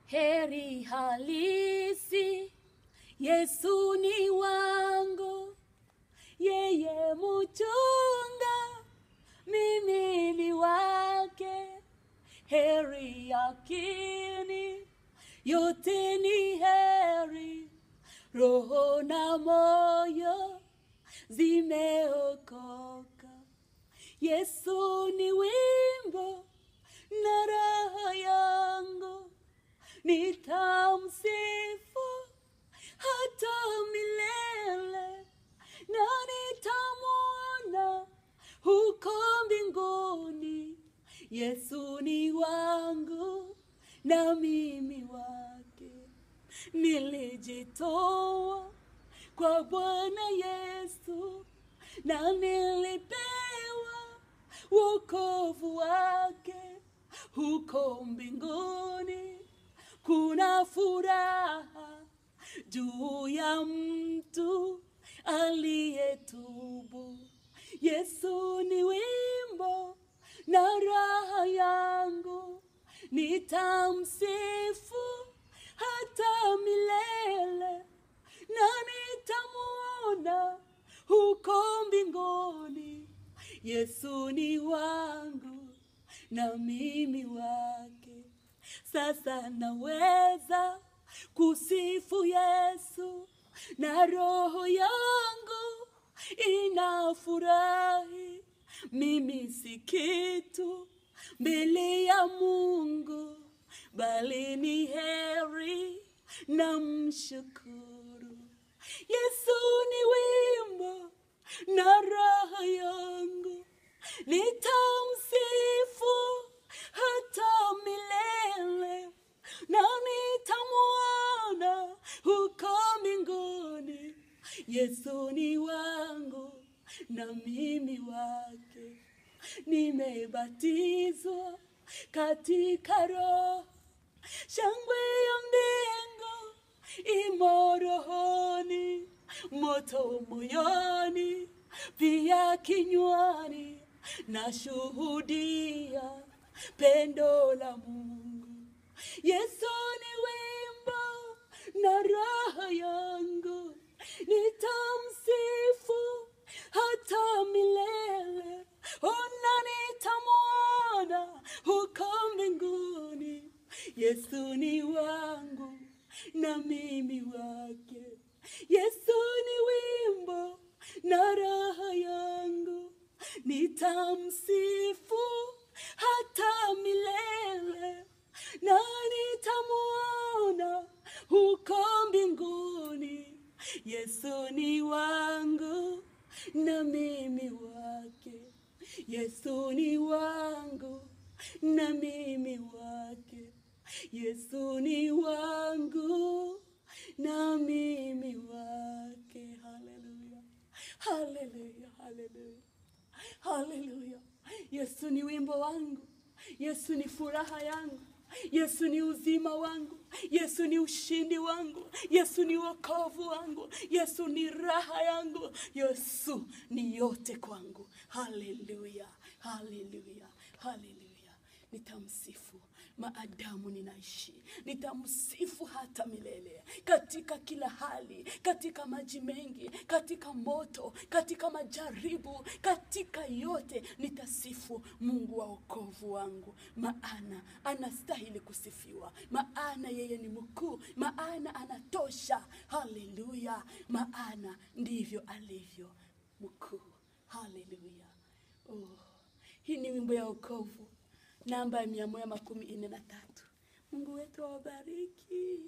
Heri halisi, Yesu ni wangu, yeye mchunga, mimi ni wake. Heri yakini, yote ni heri, roho na moyo zimeokoka. Yesu ni wimbo na raha yangu, nitamsifu hata milele, na nitamwona huko mbinguni. Yesu ni wangu na mimi wake. Nilijitoa kwa Bwana Yesu na nilipewa wokovu wake. Huko mbinguni kuna furaha juu ya mtu aliyetubu. Yesu ni wimbo na raha yangu, nitamsifu hata milele, na nitamuona huko mbinguni. Yesu ni wangu na mimi wake. Sasa naweza kusifu Yesu na roho yangu inafurahi. Mimi si kitu mbele ya Mungu, bali ni heri na mshukuru. Yesu ni wimbo na raha yangu, nitamsifu hata milele, na nitamuona huko mbinguni. Yesu ni wangu na mimi wake. Nimebatizwa katika roho, shangwe ya mbingu imo rohoni, moto moyoni pia kinywani, nashuhudia pendo la Mungu. Yesu ni wimbo na raha yangu, nitamsifu hata milele, ona nitamuona huko mbinguni. Yesu ni wangu na mimi wake. Yesu ni wimbo na raha yangu, nitamsifu hata milele, na nitamuona huko mbinguni. Yesu ni wangu na mimi wake. Yesu ni wangu na mimi wake. Yesu ni wangu na mimi wake. Hallelujah. Hallelujah. Hallelujah. Hallelujah. Yesu ni wimbo wangu. Yesu ni furaha yangu. Yesu ni uzima wangu. Yesu ni ushindi wangu. Yesu ni wokovu wangu. Yesu ni raha yangu. Yesu ni yote kwangu. Hallelujah. Hallelujah. Hallelujah. Nitamsifu maadamu ninaishi. Nitamsifu hata milele. Katika kila hali, katika maji mengi, katika moto, katika majaribu, katika yote nitasifu Mungu wa wokovu wangu. Maana anastahili kusifiwa. Maana yeye ni mkuu. Maana anatosha. Haleluya. Maana ndivyo alivyo mkuu. Haleluya. Hii ni wimbo ya wokovu namba 143. Mungu wetu awabariki.